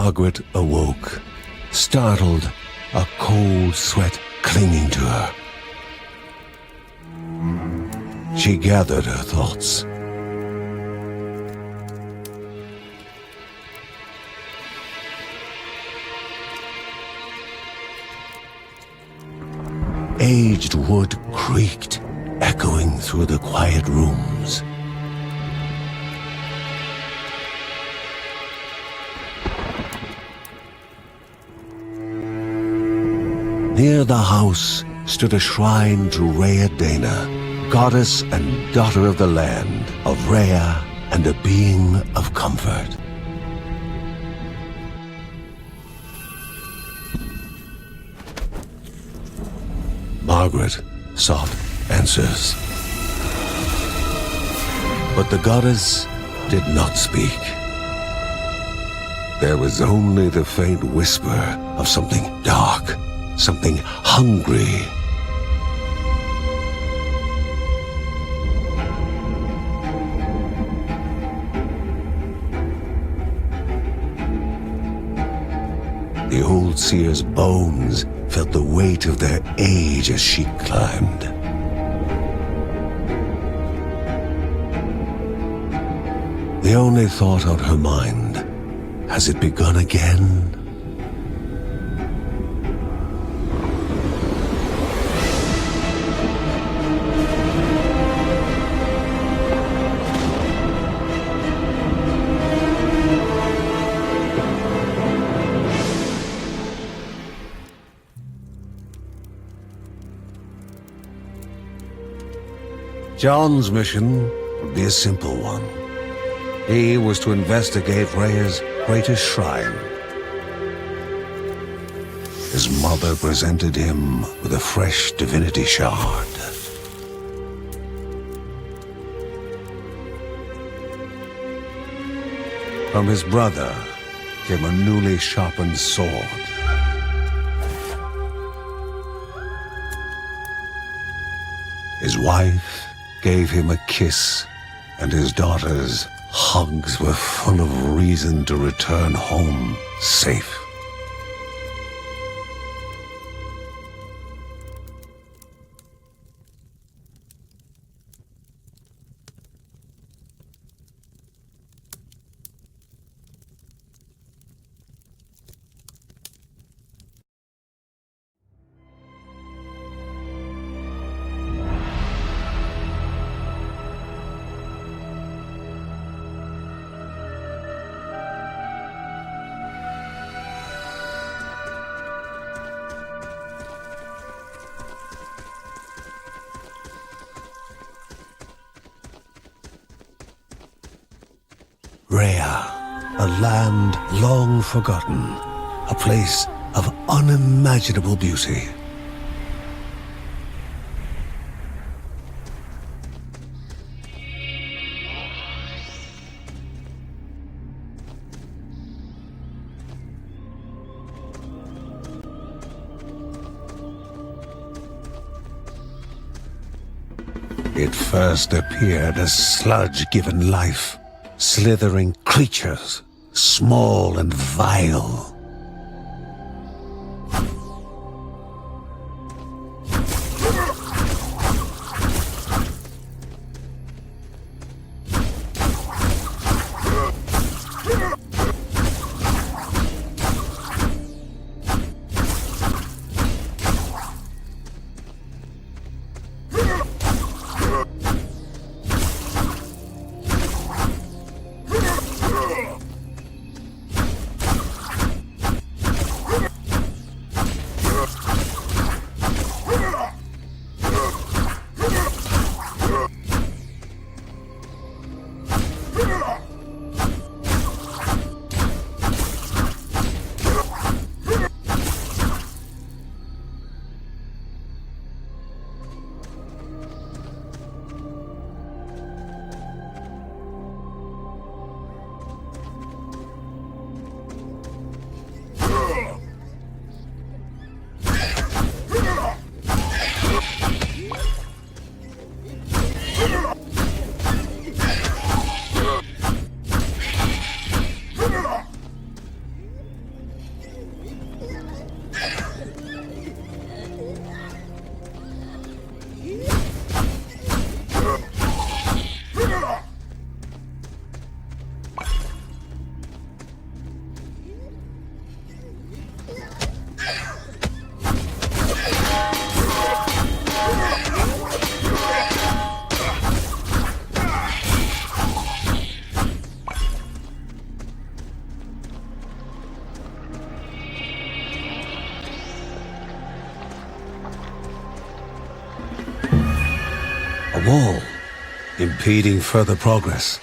Margaret awoke, startled, a cold sweat clinging to her. She gathered her thoughts. Aged wood creaked, echoing through the quiet rooms. Near the house stood a shrine to Rhea Dana, goddess and daughter of the land, of Rhea and a being of comfort. Margaret sought answers. But the goddess did not speak. There was only the faint whisper of something dark, something hungry. The old seer's bones felt the weight of their age as she climbed. The only thought on her mind, has it begun again? John's mission would be a simple one. He was to investigate Rhea's greatest shrine. His mother presented him with a fresh divinity shard. From his brother came a newly sharpened sword. His wife gave him a kiss, and his daughter's hugs were full of reason to return home safe. Rhea, a land long forgotten, a place of unimaginable beauty. It first appeared as sludge given life. Slithering creatures, small and vile. A wall, impeding further progress.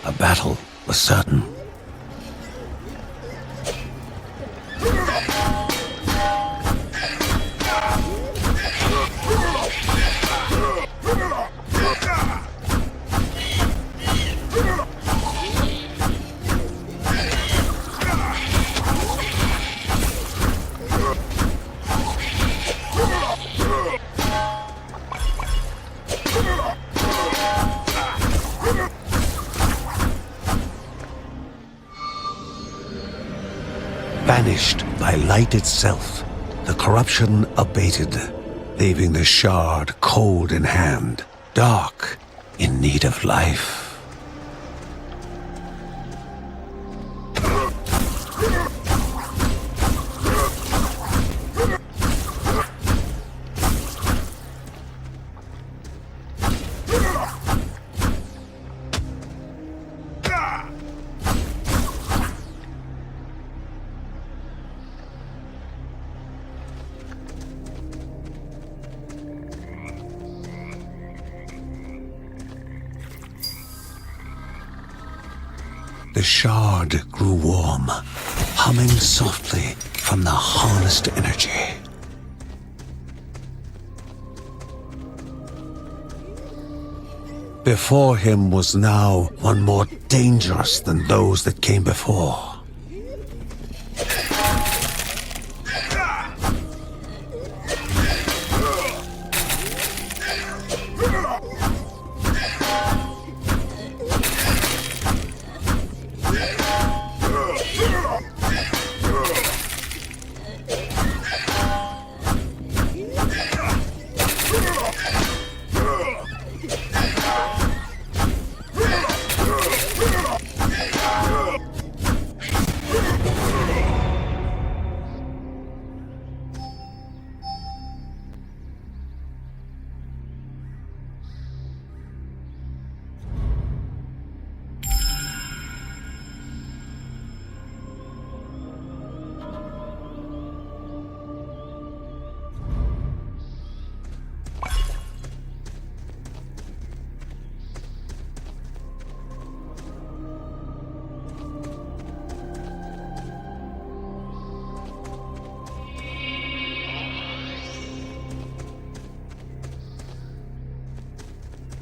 A battle was certain. Banished by light itself, the corruption abated, leaving the shard cold in hand, dark, in need of life. The shard grew warm, humming softly from the harnessed energy. Before him was now one more dangerous than those that came before.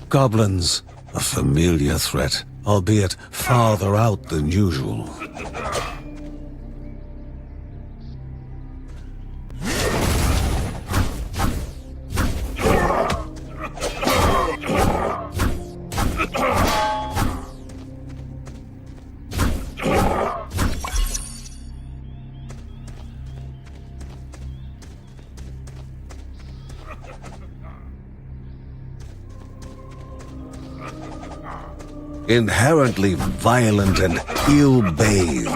Goblins, a familiar threat, albeit farther out than usual. Inherently violent and ill-bathed,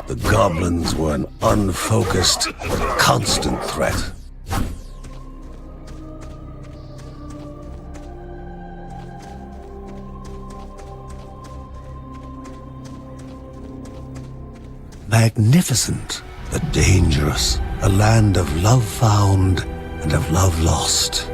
the goblins were an unfocused but constant threat. Magnificent but dangerous, a land of love found and of love lost.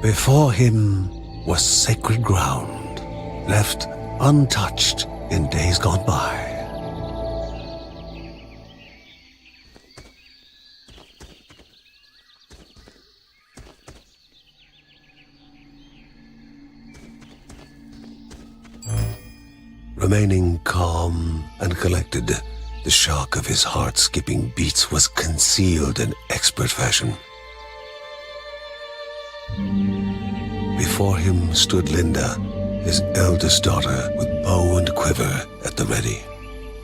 Before him was sacred ground, left untouched in days gone by. Remaining calm and collected, The shock of his heart-skipping beats was concealed in expert fashion. Before him stood Linda, his eldest daughter, with bow and quiver at the ready,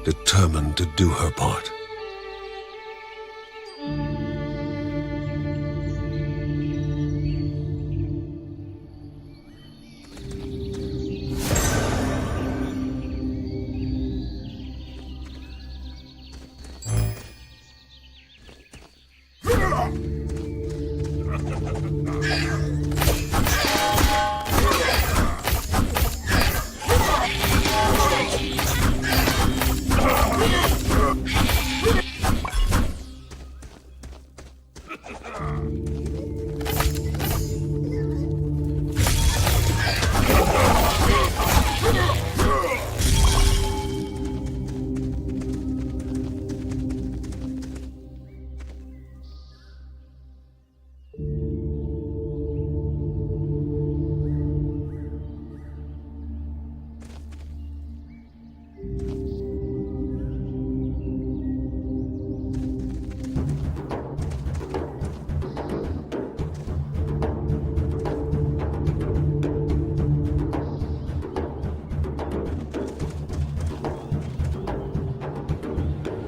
determined to do her part.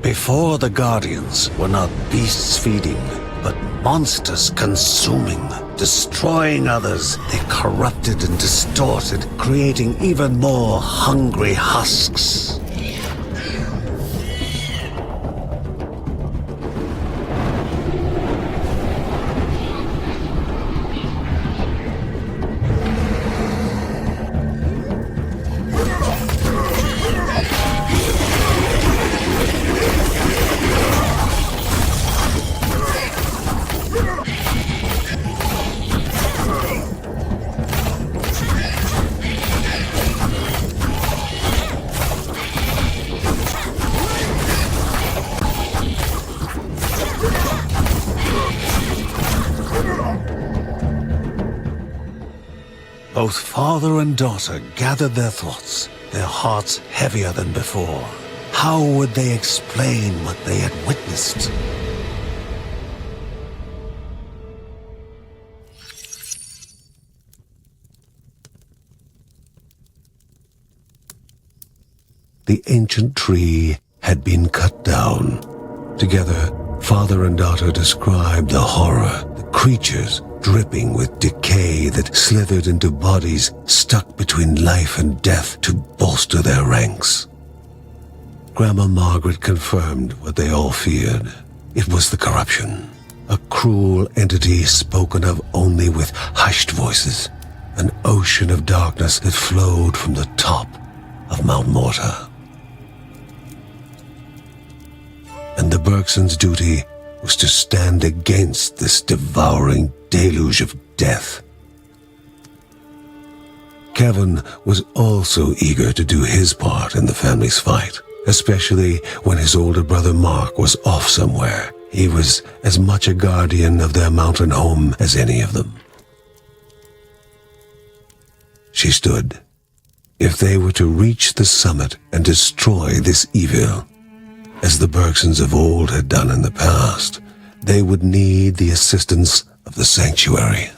Before the Guardians were not beasts feeding, but monsters consuming, destroying others. They corrupted and distorted, creating even more hungry husks. Both father and daughter gathered their thoughts, their hearts heavier than before. How would they explain what they had witnessed? The ancient tree had been cut down. Together, father and daughter described the horror, the creatures dripping with decay that slithered into bodies stuck between life and death to bolster their ranks. Grandma Margaret confirmed what they all feared. It was the corruption, a cruel entity spoken of only with hushed voices, an ocean of darkness that flowed from the top of Mount Morta. And the Bergsons' duty was to stand against this devouring deluge of death. Kevin was also eager to do his part in the family's fight, especially when his older brother Mark was off somewhere. He was as much a guardian of their mountain home as any of them. She stood. If they were to reach the summit and destroy this evil, as the Bergsons of old had done in the past, they would need the assistance of the sanctuary.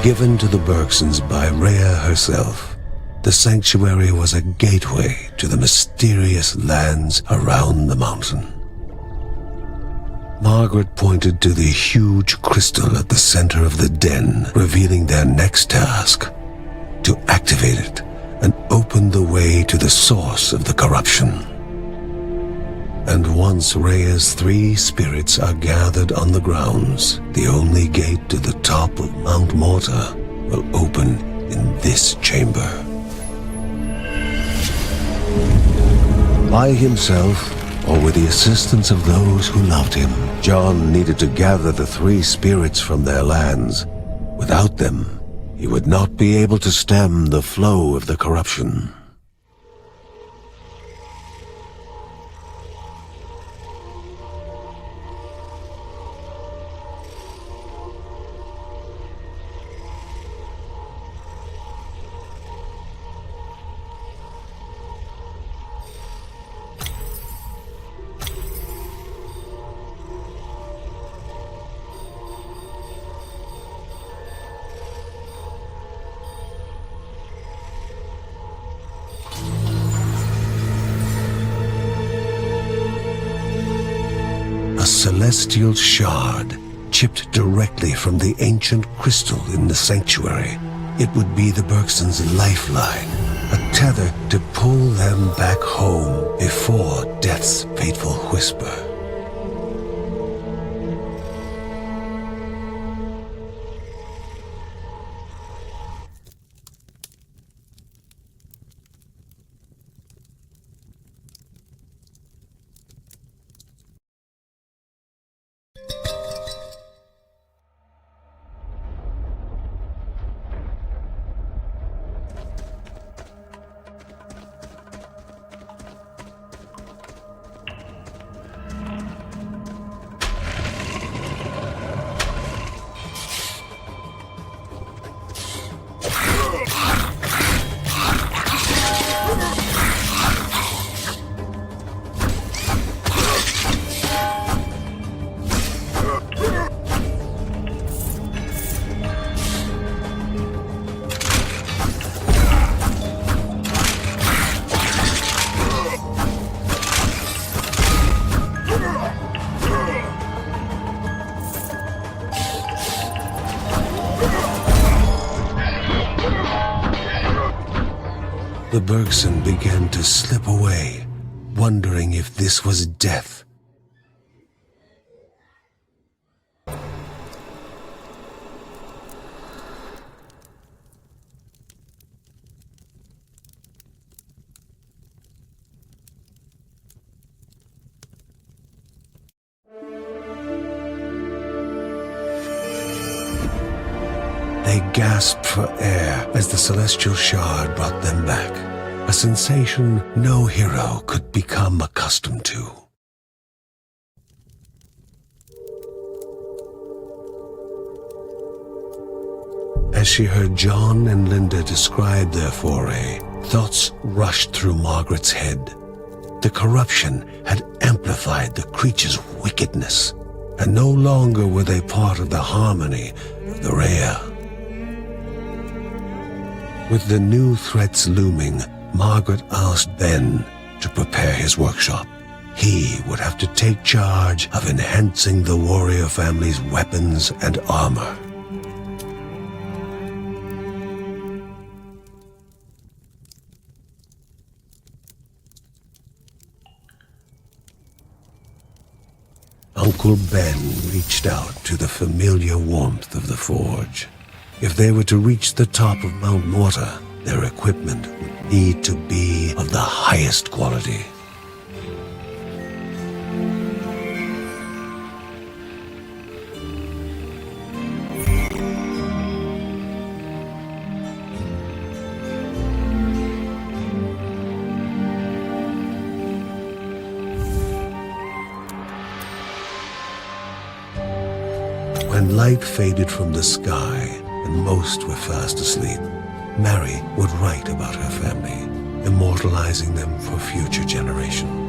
Given to the Bergsons by Rhea herself, the sanctuary was a gateway to the mysterious lands around the mountain. Margaret pointed to the huge crystal at the center of the den, revealing their next task: to activate it and open the way to the source of the corruption. And once Rhea's 3 spirits are gathered on the grounds, the only gate to the top of Mount Morta will open in this chamber. By himself or with the assistance of those who loved him. John needed to gather the three spirits from their lands. Without them, he would not be able to stem the flow of the corruption. Celestial shard, chipped directly from the ancient crystal in the sanctuary. It would be the Bergsons' lifeline, a tether to pull them back home before death's fateful whisper. The Bergson began to slip away, wondering if this was death. They gasped for air as the celestial shard brought them back, a sensation no hero could become accustomed to. As she heard John and Linda describe their foray, thoughts rushed through Margaret's head. The corruption had amplified the creature's wickedness, and no longer were they part of the harmony of the Rhea. With the new threats looming, Margaret asked Ben to prepare his workshop. He would have to take charge of enhancing the warrior family's weapons and armor. Uncle Ben reached out to the familiar warmth of the forge. If they were to reach the top of Mount Morta, their equipment would need to be of the highest quality. When light faded from the sky and most were fast asleep, Mary would write about her family, immortalizing them for future generations.